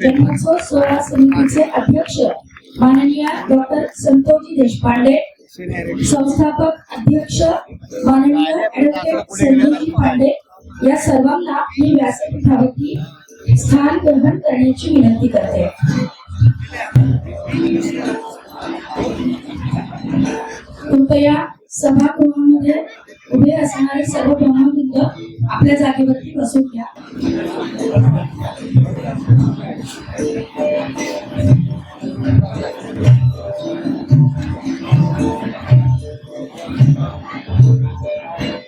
जन्मोत्सव सोहळा समितीचे अध्यक्ष माननीय डॉक्टर संतोषजी देशपांडे, संस्थापक अध्यक्ष माननीय ऍडव्होकेट संजयजी पांडे या सर्वांना मी व्यासपीठावरती स्थान ग्रहण करण्याची विनंती करते. कृपया सभागृहामध्ये उभे असणारे सर्व ब्रह्मवृंद आपल्या जागेवरती बसून घ्या.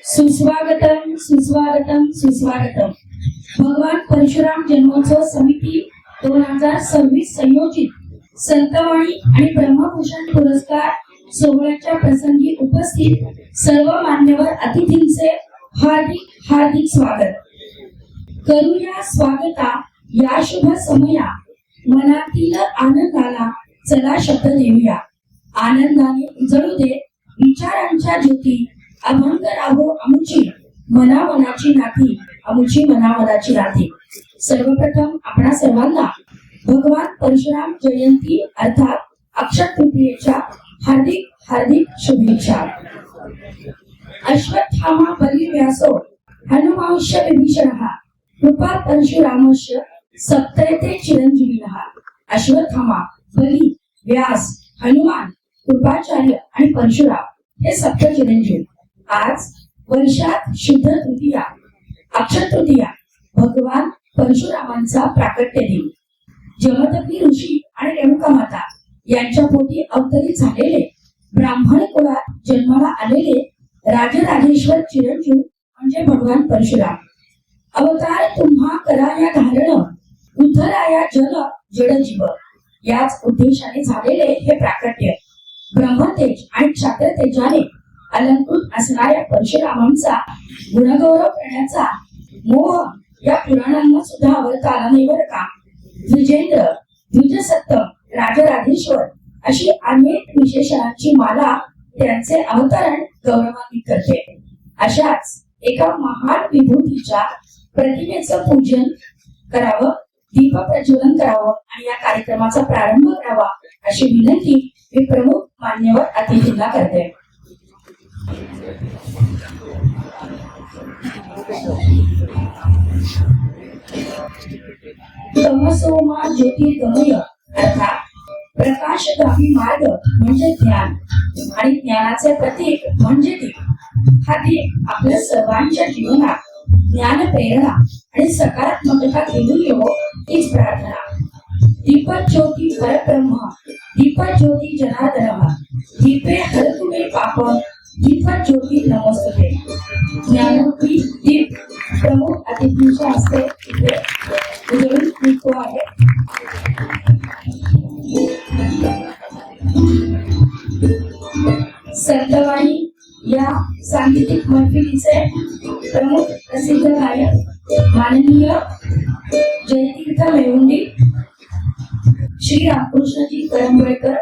सुस्वागतम सुस्वागतम सुस्वागतम. भगवान परशुराम जन्मोत्सव समिती 2026 संयोजित संतवाणी आणि ब्रह्मभूषण पुरस्कार सोहळ्याच्या प्रसंगी उपस्थित सर्व मान्यवर अतिथींचे हार्दिक हार्दिक स्वागत. करूया स्वागता या शुभ समया, मनातील आनंदाला चला शब्द देऊया. आनंदाने उजळू दे विचारांच्या ज्योती, अभंग राहो अमुची मनामनाची नाती, अमुची मनामनाची नाती. सर्वप्रथम आपणा सर्वांना भगवान परशुराम जयंती अर्थात अक्षय तृतीयेच्या हार्दिक हार्दिक शुभेच्छा. अश्वत्थामा बली व्यासो हनुमांश विभीषणः कृपा परशुरामस्य सप्तयते चिरंजीविनः. अश्वत्थामा, बली, व्यास, हनुमान, कृपाचार्य आणि परशुराम हे सप्त चिरंजीव. आज वैशाख शुद्ध तृतीया, अक्षय तृतीया, भगवान परशुरामांचा प्राकट्य दिन. जमदग्नी ऋषी आणि रेणुका माता यांच्या पोटी अवतरित झालेले, ब्राह्मण कुळात जन्माला आलेले राजराजेश्वर चिरंजीव म्हणजे भगवान परशुराम. अवतार तुम्हा कराया धारण, उद्धराया जन जडजीव याच उद्देशाने झालेले हे प्राकट्य. ब्रह्मतेज आणि क्षात्र तेजाने अलंकृत असणाऱ्या परशुरामांचा गुणगौरव करण्याचा मोह या पुराणांना सुद्धा आवडता आला नाही बरं का. द्विजेंद्र, द्विजसत्तम, राजराजेश्वर अशी अनेक विशेषणांची माला त्यांचे अवतरण गौरवान्वित करते. अशाच एका महान विभूतीच्या प्रतिमेचं पूजन करावं, दीप प्रज्वलन करावं आणि या कार्यक्रमाचा प्रारंभ करावा अशी विनंती मी प्रमुख मान्यवर अतिथींना करते. तमसोमा ज्योतिर्गमय अर्थात प्रकाशगामी मार्ग म्हणजे ज्ञान आणि ज्ञानाचे प्रतीक म्हणजे दीप. हा दीप आपल्या सर्वांच्या जीवनात ज्ञान प्रेरणा आणि सकारात्मकता घेऊन येवो हीच प्रार्थना. दीपक ज्योती परब्रह्म, दीपक ज्योती जनार्दन, दीपे हरतुमे पाप, दीपक ज्योती नमोस्तुते. ज्ञानरूपी दीप प्रमुख अतिथींच्या हस्ते इथे उजळून निघतो आहे. संतवाणी या सांगीतिक मैफिलीचे प्रमुख प्रसिद्ध गायक माननीय जयतीर्थ मेवुंडी, श्री रामकृष्णजी करंबेळकर,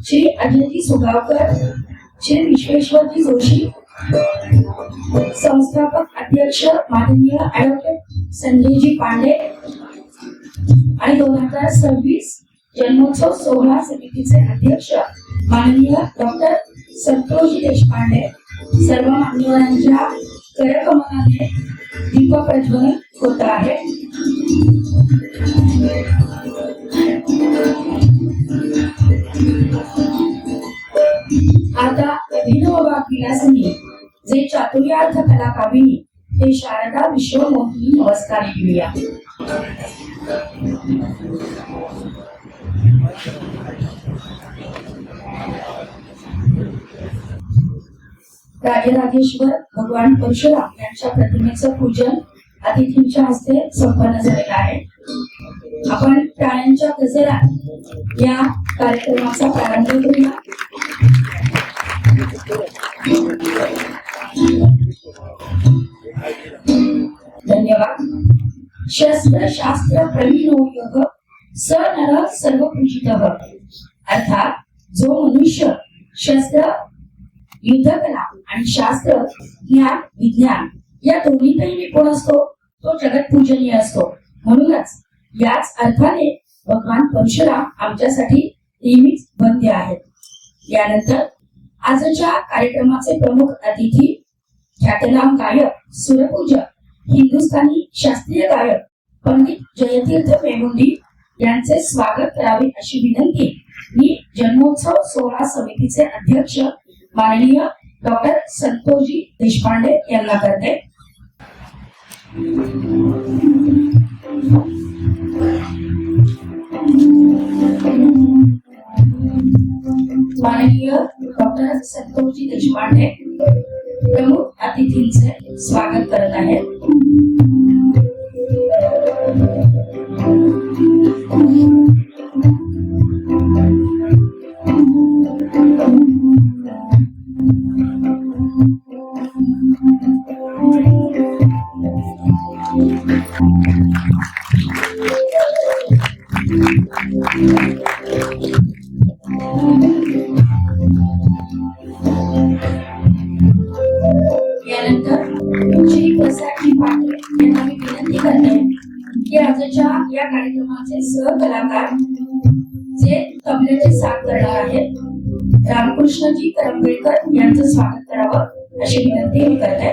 श्री अजयजी सुगावकर, श्री विश्वेश्वरजी जोशी, संस्थापक अध्यक्ष माननीय ऍडव्होकेट संजयजी पांडे आणि 2026 जन्मोत्सव सोहळा समितीचे अध्यक्ष माननीय डॉक्टर संतोषजी देशपांडे, सर्व मान्यवरांच्या करकमलाने दीप प्रज्वलन होत आहे. आता अभिनव वाग्विलासिनी जे चातुर्यार्थ कला काविनी ते शारदा विश्वमोहिनी नमस्कार घेऊया. राजराजेश्वर भगवान परशुराम यांच्या प्रतिमेचं पूजन अतिथींच्या हस्ते संपन्न झालेलं आहे. आपण टाळ्यांच्या गजरात या कार्यक्रमाचा प्रारंभ करूया. धन्यवाद. शस्त्र शास्त्र प्रवीणो योग स नर सर्वपूजितः अर्थात जो मनुष्य शस्त्र युद्धकला आणि शास्त्र ज्ञान विज्ञान या दोन्हीतही निपुण असतो तो जगत पूजनीय असतो. म्हणूनच याच अर्थाने भगवान परशुराम आमच्यासाठी नेहमीच बंदी आहेत. यानंतर आजच्या कार्यक्रमाचे प्रमुख अतिथी ख्यातनाम गायक, सुरपूजक, हिंदुस्थानी शास्त्रीय गायक पंडित जयतीर्थ मेमुंडी यांचे स्वागत करावे अशी विनंती मी जन्मोत्सव सोहळा समितीचे अध्यक्ष माननीय डॉक्टर संतोषजी देशपांडे यांना करते. माननीय डॉक्टर संतोषजी देशपांडे प्रमुख अतिथींचे स्वागत करत आहेत. यानंतर श्री प्रसादजी पाटील यांना मी विनंती करते की आजच्या या कार्यक्रमाचे सहकलाकार जे तबल्याची साथ करणार आहेत रामकृष्णजी करंबेळकर यांचं स्वागत करावं अशी विनंती मी करते.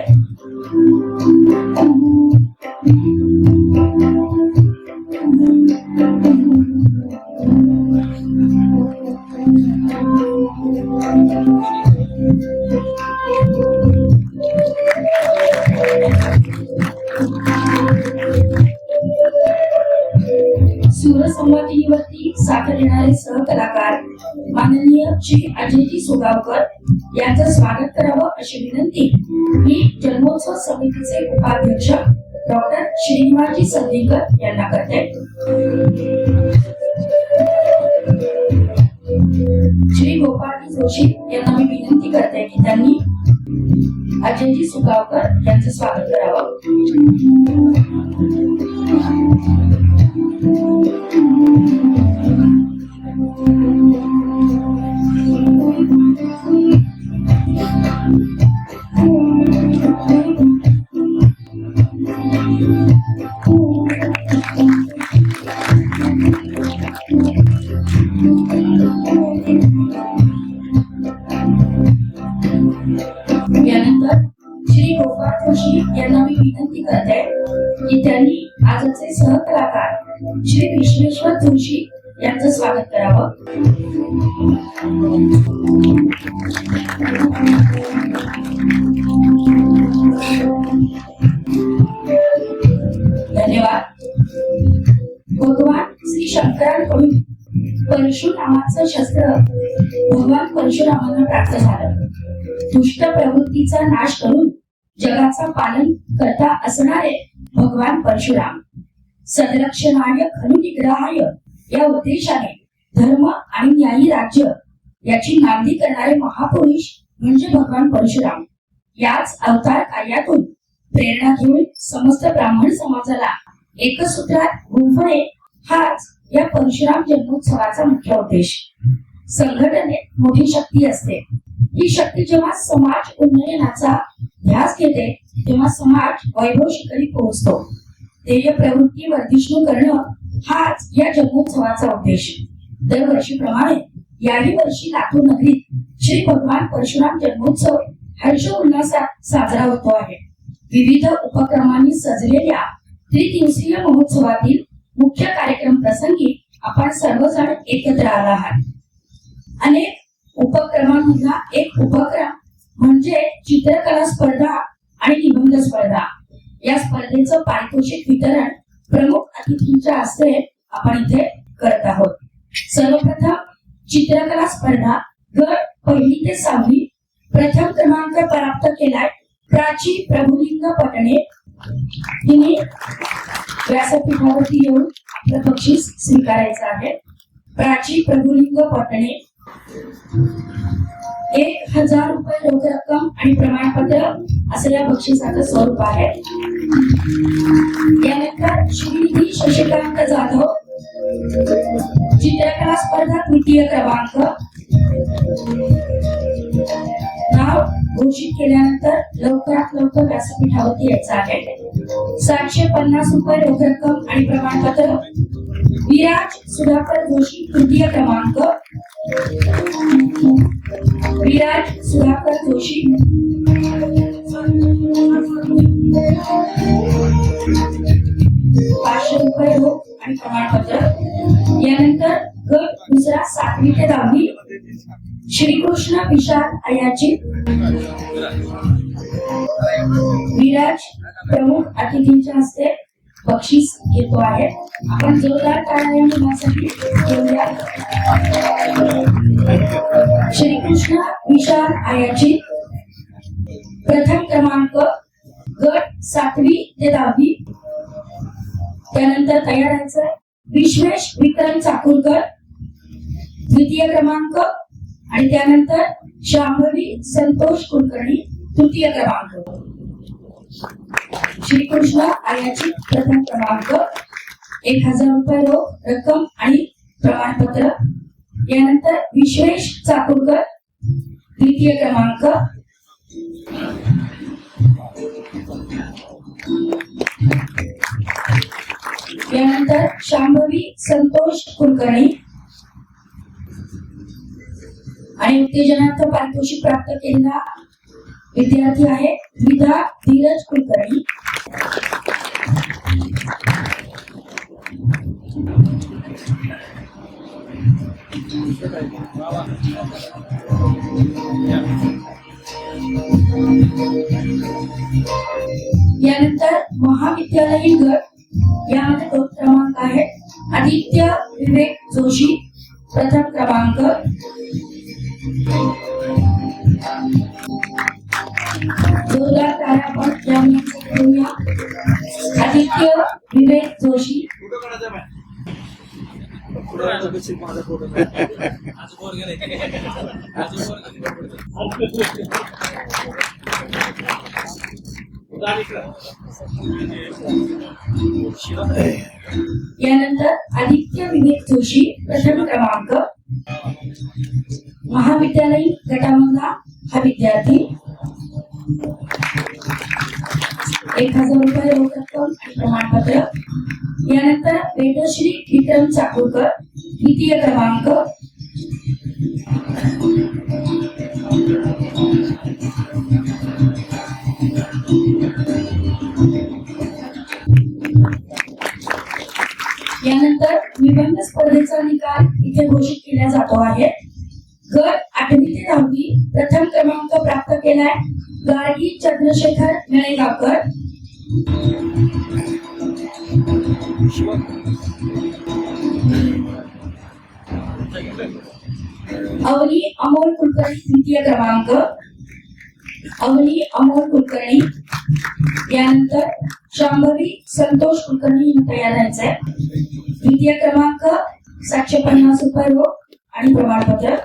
सूरसंवादिनीवरती साथ देणारे सहकलाकार माननीय श्री अजयजी सुगावकर यांचं स्वागत करावं अशी विनंती मी जन्मोत्सव समितीचे उपाध्यक्ष डॉक्टर श्रीनिवासजी संदेकर यांना करते. श्री गोपाळजी जोशी यांना मी विनंती करते की त्यांनी अजयजी सुगावकर यांचं स्वागत करावं. यानंतर श्री गोपाळ जोशी यांना मी विनंती करते की त्यांनी आजचे सहकलाकार श्री विश्वेश्वर जोशी यांचं स्वागत करावं. धन्यवाद. भगवान श्री शंकरांकडून परशुरामाचं शस्त्र भगवान परशुरामांना प्राप्त झालं. दुष्ट प्रवृत्तीचा नाश करून जगाचा पालन करता असणारे भगवान परशुराम सदरक्षणाय खलु निग्रहाय या उद्देशाने धर्म आणि न्यायी राज्य याची नांदी करणारे महापुरुष म्हणजे भगवान परशुराम. याच अवतार कार्यातून प्रेरणा घेऊन समस्त ब्राह्मण समाजाला एकसूत्रात गुंफणे हाच या परशुराम जन्मोत्सवाचा मुख्य उद्देश. संघटनेत मोठी शक्ती असते. ही शक्ती जेव्हा समाज उन्नयनाचा ध्यास घेते तेव्हा समाज वैभव शिखरी पोहोचतो. ध्येय प्रवृत्ती वर्धिष्णू करणं हाच या जन्मोत्सवाचा उद्देश. दरवर्षीप्रमाणे याही वर्षी लातूर नगरीत श्री भगवान परशुराम जन्मोत्सव हर्ष उल्हासात साजरा होतो आहे. विविध उपक्रमांनी सजलेल्या त्रिदिवसीय महोत्सवातील मुख्य कार्यक्रम प्रसंगी आपण सर्वजण एकत्र आला आहात. अनेक उपक्रमांमधला एक उपक्रम म्हणजे चित्रकला स्पर्धा आणि निबंध स्पर्धा. या स्पर्धेचं पारितोषिक वितरण प्रमुख अतिथींच्या हस्ते आपण इथे करत आहोत. सर्वप्रथम चित्रकला स्पर्धा गट 1ली ते 6वी प्रथम क्रमांक प्राप्त केलाय प्राची प्रभुलिंग पटणे. तिने व्यासपीठावरती येऊन आपलं बक्षीस स्वीकारायचं आहे. प्राची प्रभुलिंग पटणे 1000 रुपये रोख रक्कम आणि प्रमाणपत्र असं या बक्षिसाचं स्वरूप आहे. यानंतर श्रीनिधी शशिकांत जाधव चित्रकला स्पर्धा 2य क्रमांक. नाव घोषित केल्यानंतर लवकरात लवकर व्यासपीठावरती यायचं आहे. 750 रुपये रोख रक्कम आणि प्रमाणपत्र विराज सुधाकर जोशी तृतीय क्रमांक, विराज सुधाकर जोशी, 500 रुपये रोख आणि प्रमाणपत्र. यानंतर गट दुसरा 7वी ते 10वी श्रीकृष्ण विशाल अयाची, विराज प्रमुख अतिथींच्या हस्ते बक्षीस घेतो आहे. आपण जोरदार टाळ्या मुलांसाठी घेऊया. श्रीकृष्ण विशाल आयाची प्रथम क्रमांक, गट 7वी ते 10वी. त्यानंतर तयार राहायचं विश्वेश विक्रम चाकूरकर द्वितीय क्रमांक आणि त्यानंतर शांभवी संतोष कुलकर्णी तृतीय क्रमांक. श्रीकृष्ण आयाची प्रथम क्रमांक, 1000 रुपये रोख रक्कम आणि प्रमाणपत्र. यानंतर विश्वेश चाकूरकर द्वितीय क्रमांक, यानंतर शांभवी संतोष कुलकर्णी. आणि उत्तेजनार्थ पारितोषिक प्राप्त केलेला विद्यार्थी आहे विधा धीरज कुलकर्णी. यानंतर महाविद्यालयीन गट, यामध्ये 2 क्रमांक आहेत. आदित्य विवेक जोशी प्रथम क्रमांक, जोरदार टाळ्या आपण या मुलांसाठी घेऊया. आदित्य विवेक जोशी, यानंतर आदित्य विवेक जोशी प्रथम क्रमांक, महाविद्यालयीन गटामधला हा विद्यार्थी. 1000 रुपये रोख रक्कम आणि प्रमाणपत्र. यानंतर वेदश्री विक्रम चाकूरकर द्वितीय क्रमांक, यानंतर निबंध स्पर्धेचा निकाल इथे घोषित केला जातो आहे. गट 8वी ते 10वी प्रथम क्रमांक प्राप्त केलाय गार्गी चंद्रशेखर नळेगावकर. अवनी अमोल कुलकर्णी द्वितीय क्रमांक, अवनी अमोल कुलकर्णी. यानंतर शांभवी संतोष कुलकर्णी तयार राहायचंय. द्वितीय क्रमांक 750 रुपये रोख आणि प्रमाणपत्र.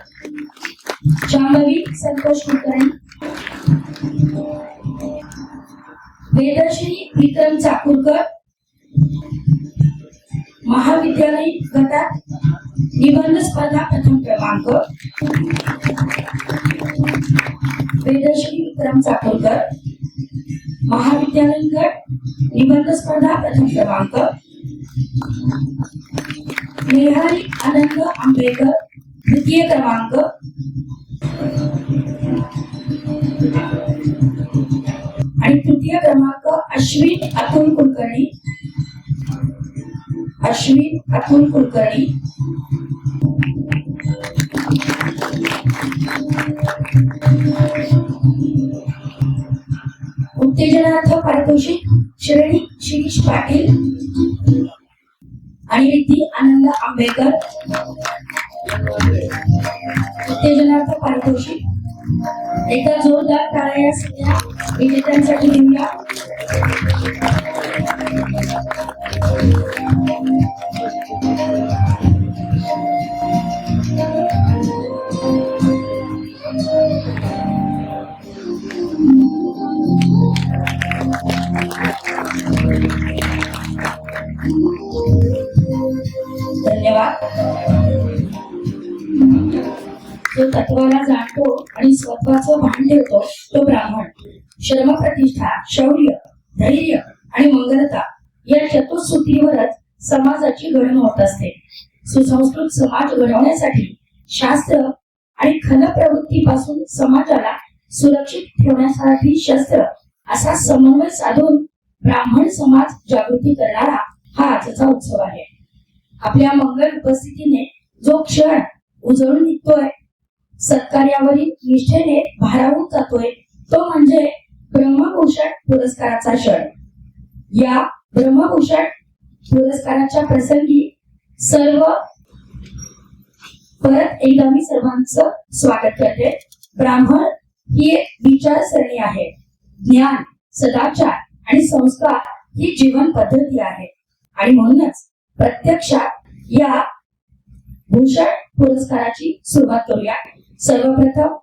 शांभवी संतोष कुलकर्णी. वेदश्री विक्रम चाकूरकर महाविद्यालयीन गटात निबंध स्पर्धा प्रथम क्रमांक, वेदश्री विक्रम चाकूरकर महाविद्यालयीन गट निबंध स्पर्धा प्रथम क्रमांक. नेहारी आनंद आंबेकर द्वितीय क्रमांक, आणि तृतीय क्रमांक अश्विन अतुल कुलकर्णी, अश्विन अतुल कुलकर्णी. उत्तेजनार्थ पारितोषिक श्रेणी शिरीष पाटील आणि रिद्धी आनंद आंबेकर. उत्तेजनार्थ पारितोषिक. एकदा जोरदार टाळ्या या सगळ्या विजेत्यांसाठी घेऊया. धन्यवाद. जो तत्वाला जाणतो आणि स्वत्वाचं भान ठेवतो तो ब्राह्मण. श्रम प्रतिष्ठा, शौर्य, धैर्य आणि मंगलता या चतुसूत्रीवरच समाजाची घडण होत असते. सुसंस्कृत समाज घडवण्यासाठी शास्त्र आणि खल प्रवृत्तीपासून समाजाला सुरक्षित ठेवण्यासाठी शस्त्र असा समन्वय साधून ब्राह्मण समाज जागृती करणारा हा आजचा उत्सव आहे. आपल्या मंगल उपस्थितीने जो क्षण उजळून निघतोय, सत्कार्यावरील निष्ठेने भारावून जातोय, तो म्हणजे ब्रह्मभूषण पुरस्काराचा क्षण. या ब्रह्मभूषण पुरस्काराच्या प्रसंगी परत एकदा मी सर्वांचं स्वागत करते. ब्राह्मण ही एक विचारसरणी आहे. ज्ञान, सदाचार आणि संस्कार ही जीवन पद्धती आहे आणि म्हणूनच प्रत्यक्षात या भूषण पुरस्काराची सुरुवात करूया. सर्वप्रथम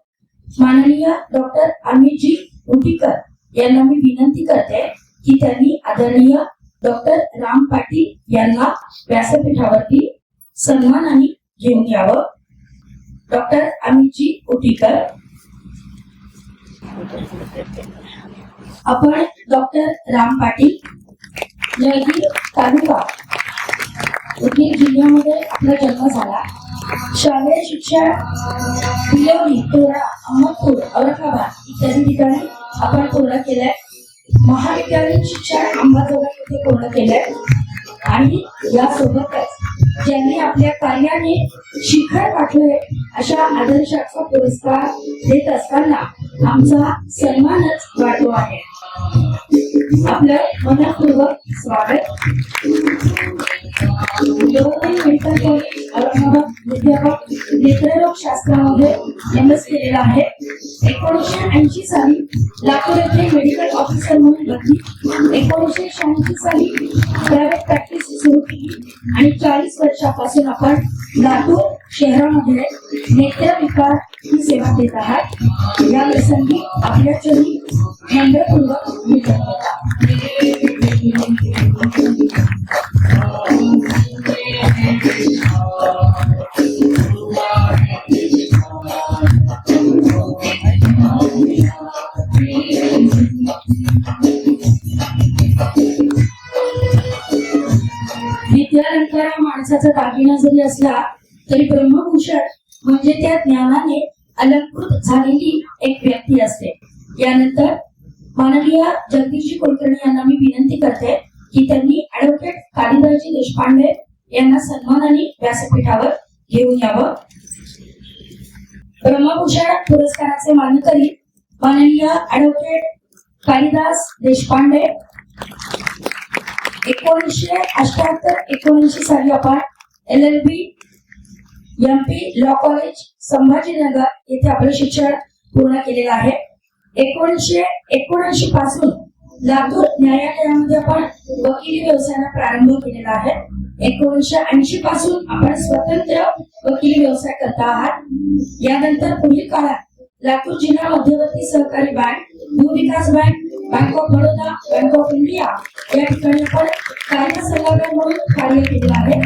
माननीय डॉक्टर अमितजी उटीकर यांना मी विनंती करते की त्यांनी आदरणीय डॉक्टर राम पाटील यांना व्यासपीठावरती सन्मानाने घेऊन यावं. डॉक्टर अमितजी उटीकर. आपण डॉक्टर राम पाटील, जयगीर तालुका उदगीर जिल्ह्यामध्ये आपला जन्म झाला. शालेय शिक्षण बिलोली, तोरा, अहमदपूर, औरंगाबाद इत्यादी ठिकाणी आपण पूर्ण केलंय. महाविद्यालयीन शिक्षण अंबाजोगाई येथे पूर्ण केलंय आणि यासोबतच ज्यांनी आपल्या कार्याने शिखर गाठले अशा आदर्शाचा पुरस्कार देत असताना आमचा सन्मानच वाटतो आहे. आपलं मनपूर्वक स्वागत. मेडिकल कॉलेज औरंगाबाद विद्यापीठ नेत्ररोग शास्त्रामध्ये एमएस केलेला आहे. 1980 साली लातूर येथे मेडिकल ऑफिसर म्हणून बदली. 1986 साली प्रायव्हेट प्रॅक्टिस सुरू केली आणि 40 वर्षापासून आपण लातूर शहरामध्ये नेत्र विकार ही सेवा देत आहात. या प्रसंगी आपल्या चरणी नम्रपूर्वक विद्यालंकार हा माणसाचा दागिना जरी असला तरी ब्रह्मभूषण म्हणजे त्या ज्ञानाने अलंकृत झालेली एक व्यक्ती असते. यानंतर माननीय जगदीशजी कुलकर्णी यांना मी विनंती करते की त्यांनी ऍडव्होकेट कालिदासजी देशपांडे यांना सन्मानाने व्यासपीठावर घेऊन यावं. ब्रह्मभूषण पुरस्काराचे मानकरी माननीय ऍडव्होकेट कालिदास देशपांडे. 1978-19 साली आपण LLB MP law college Sambhajinagar येथे आपलं शिक्षण पूर्ण केलेलं आहे. 1979 पासून लातूर न्यायालयामध्ये आपण वकिली व्यवसायाला प्रारंभ केलेला आहे. 1980 पासून आपण स्वतंत्र वकिली व्यवसाय करता आहात. यानंतर पुढील काळात लातूर जिल्हा मध्यवर्ती सहकारी बँक, भूविकास bank, bank of Baroda, bank of India या ठिकाणी आपण कार्य सल्लागार म्हणून कार्य केलेलं आहे.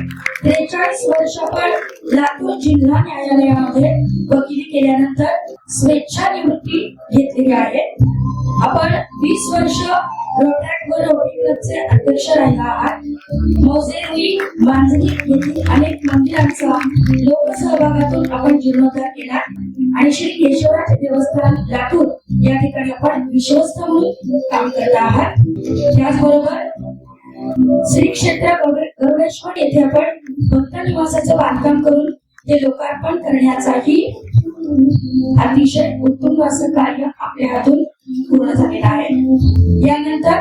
43 वर्ष आपण लातूर जिल्हा न्यायालयामध्ये वकिली केल्यानंतर स्वेच्छानिवृत्ती घेतलेली आहे. आपण 20 वर्ष रोटॅक व रोटरी क्लबचे अध्यक्ष राहिला आहात. मौजेरी, मांजरी येथील अनेक मंदिरांचा लोकसहभागातून आपण जीर्णोद्धार केला आणि श्री केशवराज देवस्थान लातूर या ठिकाणी आपण विश्वस्त म्हणून काम करत आहात. त्याचबरोबर श्री क्षेत्र गरुडेश्वर येथे आपण भक्त निवासाचं बांधकाम करून ते लोकार्पण करण्याचाही अतिशय उत्तुंग असं कार्य आपल्या हातून पूर्ण झालेलं आहे. यानंतर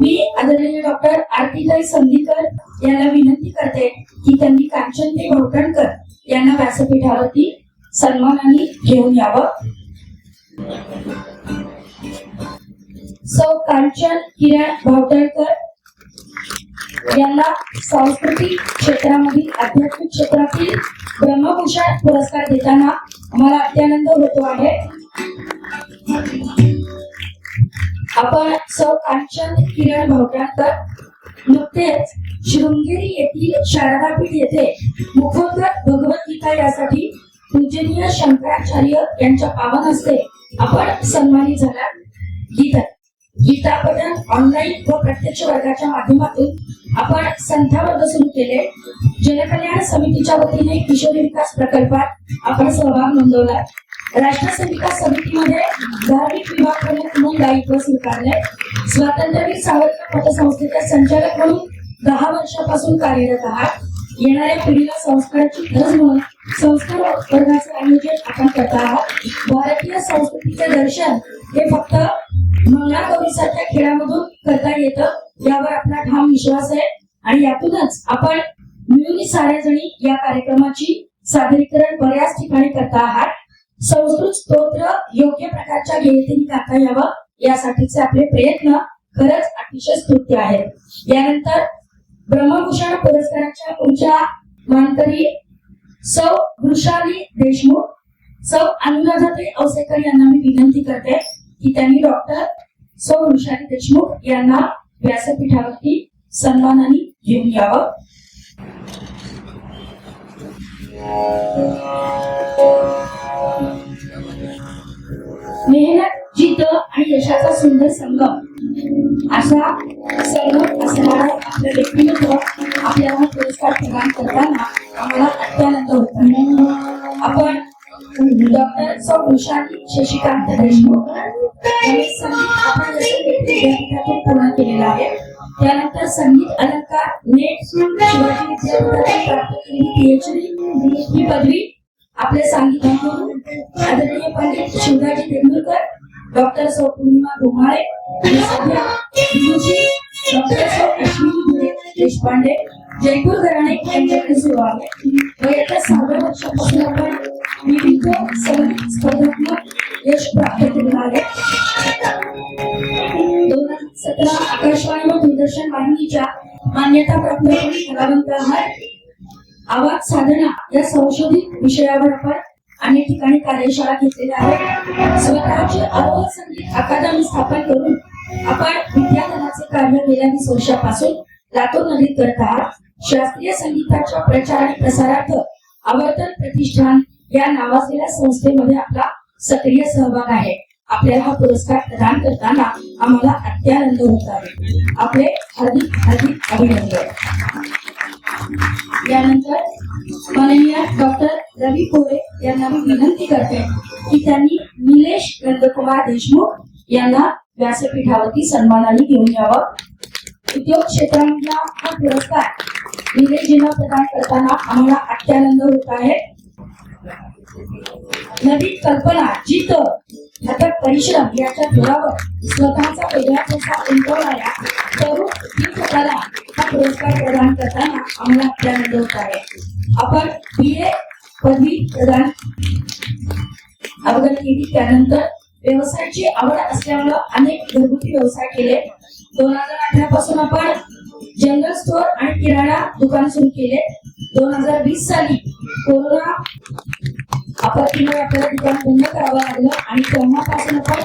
मी आदरणीय डॉक्टर आरतीताई संधीकर यांना विनंती करते की त्यांनी कांचनताई भवटणकर यांना व्यासपीठावरती सन्मानाने घेऊन यावं. सौ कांचन किरण भावटणकर यांना सांस्कृतिक क्षेत्रामधील, आध्यात्मिक क्षेत्रातील ब्रह्मभूषण पुरस्कार देताना मला अत्यानंद होतो आहे. आपण सौ कांचन किरण भावटणकर नुकतेच शृंगेरी येथील शारदापीठ येथे मुखोद्गत भगवद्गीता यासाठी पूजनीय शंकराचार्य यांच्या पावन हस्ते आपण सन्मानित झाला. गीता गीता पठण ऑनलाईन व प्रत्यक्ष वर्गाच्या माध्यमातून आपण संध्यावर्ग सुरू केले. जनकल्याण समितीच्या वतीने किशोरी विकास प्रकल्पात आपण सहभाग नोंदवला. राष्ट्रसेविका समितीमध्ये धार्मिक विभाग प्रमुख म्हणून दायित्व स्वीकारले. स्वातंत्र्यवीर सावरकर पतसंस्थेचे संचालक म्हणून 10 वर्षापासून कार्यरत आहात. येणाऱ्या पिढीला संस्काराची गरज म्हणून संस्कार वर्गाचे आयोजन आपण करत आहात. भारतीय संस्कृतीचे दर्शन हे फक्त मंगळागौरीसारख्या खेळामधून करता येतं यावर आपला ठाम विश्वास आहे आणि यातूनच आपण मिळून साऱ्या जणी या कार्यक्रमाची सादरीकरण बऱ्याच ठिकाणी करता आहात. संस्कृत स्तोत्र योग्य प्रकारच्या गैयतेने गाता यावं यासाठीचे आपले प्रयत्न खरंच अतिशय स्तुत्य आहेत. यानंतर ब्रह्मभूषण पुरस्काराच्या पुढच्या मानकरी सौ वृषाली देशमुख, सौ अनुराधाताई औसेकर यांना मी विनंती करते की त्यांनी डॉक्टर सौ वृषाली देशमुख यांना व्यासपीठावरती सन्मानाने घेऊन यावं. मेहनत, जिद्द आणि यशाचा सुंदर संगम असा संगम असणारा आपलं व्यक्तिमत्व आपल्याला पुरस्कार प्रदान करताना आम्हाला अत्यानंद होतो. आपण डॉक्टर सौ वृषाली शशिकांत देशमुख यांनी संगीत आपण विद्यापीठातून पूर्ण केलेला आहे. त्यानंतर संगीत अलंकार नेट शिवाजी विद्यापीठातून प्राप्त केलेली PhD ही पदवी आपले सांगितलं आदरणीय पंडित शिवराजी तेंडुलकर, डॉक्टर सौ पूर्णिमा धुमाळे, डॉक्टर सौ अश्विनी देशपांडे जयपूर घराणे यांच्याकडे सुरू आहे. व येत्या 6व्या वर्षापासून आपण विविध संगीत स्पर्धात्मक यश प्राप्त केलेलं आहे. 2017 आकाशवाणी व दूरदर्शन वाहिनीच्या मान्यताप्राप्त कलावंत आहात. आवाज साधना या संशोधित विषयावर आपण अनेक ठिकाणी कार्यशाळा घेतलेल्या आहेत. स्वतःची अरोह संगीत अकादमी स्थापन करून आपण विद्यादानाचे कार्य गेल्या 20 वर्षापासून लातूर नगरीत करत आहात. शास्त्रीय संगीताच्या प्रचार आणि प्रसारार्थ आवर्तन प्रतिष्ठान या नावाजलेल्या संस्थेमध्ये आपला सक्रिय सहभाग आहे. आपल्याला हा पुरस्कार प्रदान करताना आम्हाला अत्यानंद होत आहे. आपले हार्दिक हार्दिक अभिनंदन. यानंतर माननीय डॉक्टर रवी कोरे यांना मी विनंती करते की त्यांनी निलेश नंदकुमार देशमुख यांना व्यासपीठावरती सन्मानाने घेऊन यावं. उद्योग क्षेत्रामधला हा पुरस्कार निलेशजींना प्रदान करताना आम्हाला अत्यानंद होत आहे. नवीन कल्पना, जिद्द, अथक परिश्रम याच्या जोरावर स्वतःचा वेगळा ठसा उमटवणाऱ्या तरुण उद्योजकाला हा पुरस्कार प्रदान करताना आम्हाला अत्यानंद होत आहे. आपण BA पदवी प्रदान अवगत केली. त्यानंतर व्यवसायाची आवड असल्यामुळे अनेक घरगुती व्यवसाय केले. 2018 पासून आपण जनरल स्टोअर आणि किराणा दुकान सुरू केले. 2020 साली कोरोना आपत्तीमुळे आपल्याला दुकान बंद करावं लागलं आणि तेव्हापासून आपण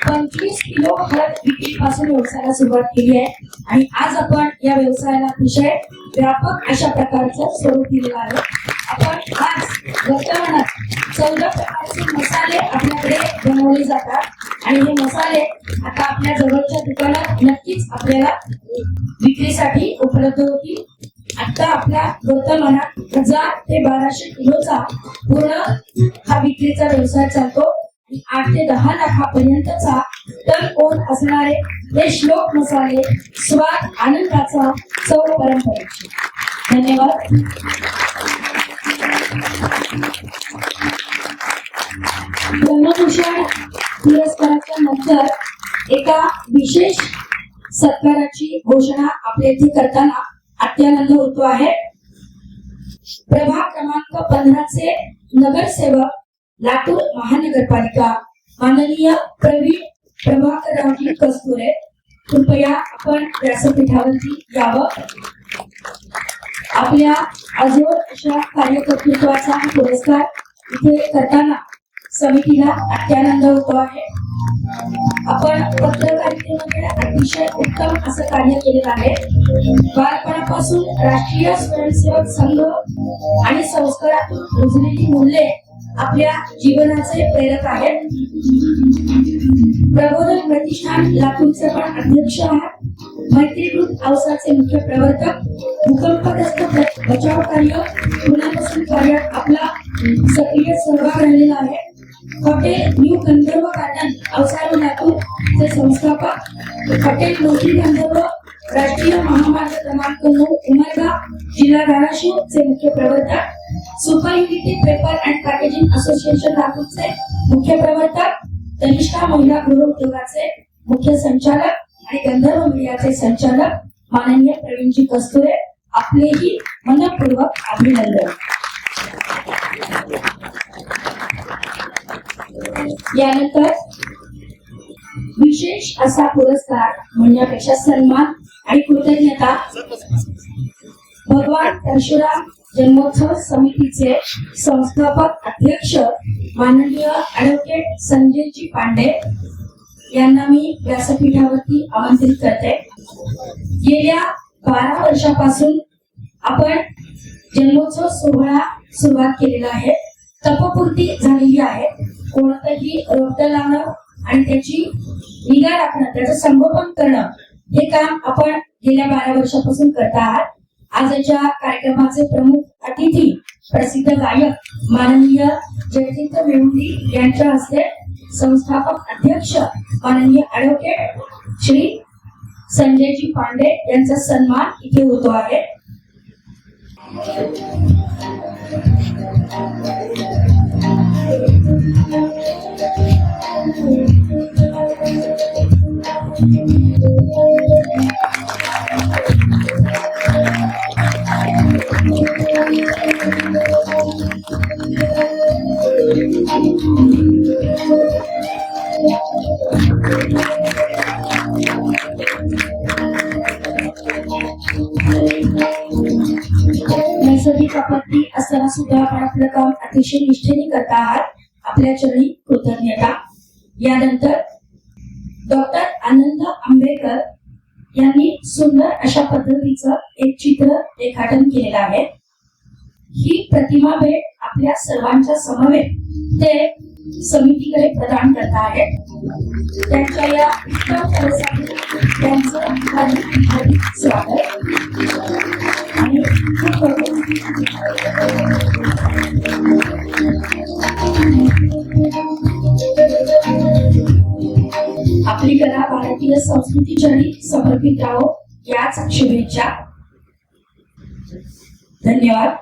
25 किलो हळद विक्रीपासून व्यवसायाला सुरुवात केली आहे आणि आज आपण या व्यवसायाला अतिशय व्यापक अशा प्रकारचं स्वरूप दिलेलं आहे. आपण आज वर्तमानात 14 प्रकारचे मसाले आपल्याकडे बनवले जातात आणि हे मसाले आता आपल्या जवळच्या दुकानात नक्कीच आपल्याला विक्रीसाठी उपलब्ध होतील. आता आपल्या वर्तमानात 1000 ते 1200 किलोचा पूर्ण हा विक्रीचा व्यवसाय चालतो. 8 ते 10 लाखापर्यंतचा टन ओन असणारे हे श्लोक मसाले स्वाद आनंदाचा चव परंपरेची. धन्यवाद. ब्रह्मभूषण पुरस्काराच्या नंतर एका विशेष सत्काराची घोषणा आपल्या इथे करताना अत्यानंद होतो आहे. प्रभाग क्रमांक 15 चे नगरसेवक लातूर महानगरपालिका माननीय प्रवीण प्रभाकररावजी कस्तुरे, कृपया आपण व्यासपीठावरती यावं. आपल्या अजोड अशा कार्यकर्तृत्वाचा हा पुरस्कार इथे करताना समितीला अत्यानंद होतो आहे. आपण पत्रकारितेमध्ये अतिशय उत्तम असं कार्य केलेलं आहे. बालपणापासून राष्ट्रीय स्वयंसेवक संघ आणि संस्कारातून रुजलेली मूल्ये आपल्या जीवनाचे प्रेरक आहेत. प्रबोधन प्रतिष्ठान लातूरचे पण अध्यक्ष आहात. मैत्री ग्रुप औसाचे मुख्य प्रवर्तक. भूकंपग्रस्त बचाव कार्य पुण्यापासून कार्यात आपला सक्रिय सहभाग राहिलेला आहे. हॉटेल न्यू गंधर्व गार्डन औसा लातूर चे संस्थापक. हॉटेल मोठी गंधर्व राष्ट्रीय महामार्ग क्रमांक 9 उमरगा जिल्हा धाराशिव चे मुख्य प्रवर्तक. Super unity paper and packaging association लातूरचे मुख्य प्रवर्तक. तनिष्ठा महिला गृह उद्योगाचे मुख्य संचालक आणि गंधर्व मीडियाचे संचालक माननीय प्रवीणजी कस्तुरे, आपलेही मनपूर्वक अभिनंदन. यानंतर विशेष असा पुरस्कार म्हणण्यापेक्षा सन्मान आणि कृतज्ञता भगवान परशुराम जन्मोत्सव समितीचे संस्थापक अध्यक्ष माननीय ॲडव्होकेट संजयजी पांडे यांना मी व्यासपीठावरती आमंत्रित करते. गेल्या 12 वर्षापासून आपण जन्मोत्सव सोहळा सुरुवात केलेला आहे. तपपूर्ती झालेली आहे. कोणतंही रोपटं लावणं आणि त्याची निगा राखणं, त्याचं संगोपन करणं हे काम आपण गेल्या 12 वर्षापासून करत आहात. आजच्या कार्यक्रमाचे प्रमुख अतिथी प्रसिद्ध गायक माननीय जयतीर्थ मेहुंदी यांच्या हस्ते संस्थापक अध्यक्ष माननीय ॲडव्होकेट श्री संजयजी पांडे यांचा सन्मान इथे होतो आहे. नैसर्गिक आपत्ती असताना सुद्धा आपण आपलं काम अतिशय निष्ठेने करत आहात. आपल्या चरणी कृतज्ञता. यानंतर डॉक्टर आनंद आंबेकर यांनी सुंदर अशा पद्धतीचं एक चित्र रेखाटन केलेलं आहे. ही प्रतिमा भेट आपल्या सर्वांच्या समवेत ते समितीकडे प्रदान करत आहेत. त्यांच्या या उत्तम कार्यासाठी त्यांचं हार्दिक स्वागत आणि आपली कला भारतीय संस्कृतीच्या समर्पित राहो याच शुभेच्छा. धन्यवाद.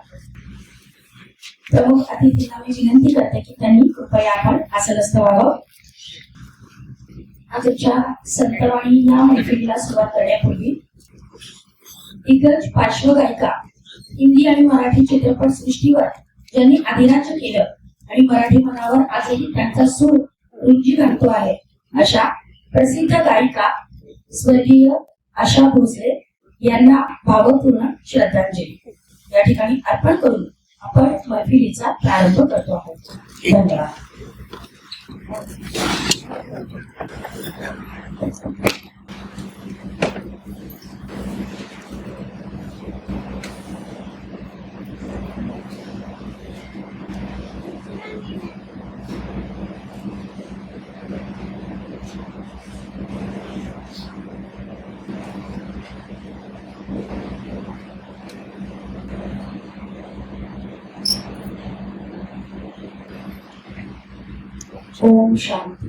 प्रमुख अतिथींना मी विनंती करते की त्यांनी कृपया आपण आसनस्थ व्हावं. आजच्या संतवाणी या मैफिलीला सुरुवात करण्यापूर्वी दिग्गज पार्श्वगायिका, हिंदी आणि मराठी चित्रपट सृष्टीवर ज्यांनी अधिराज्य केलं आणि मराठी मनावर आजही त्यांचा सूर रुंजी घालतो आहे, अशा प्रसिद्ध गायिका स्वर्गीय आशा भोसले यांना भावपूर्ण श्रद्धांजली या ठिकाणी अर्पण करून आपण मैफिलीचा प्रारंभ करतो आहोत. धन्यवाद. ओम शांती.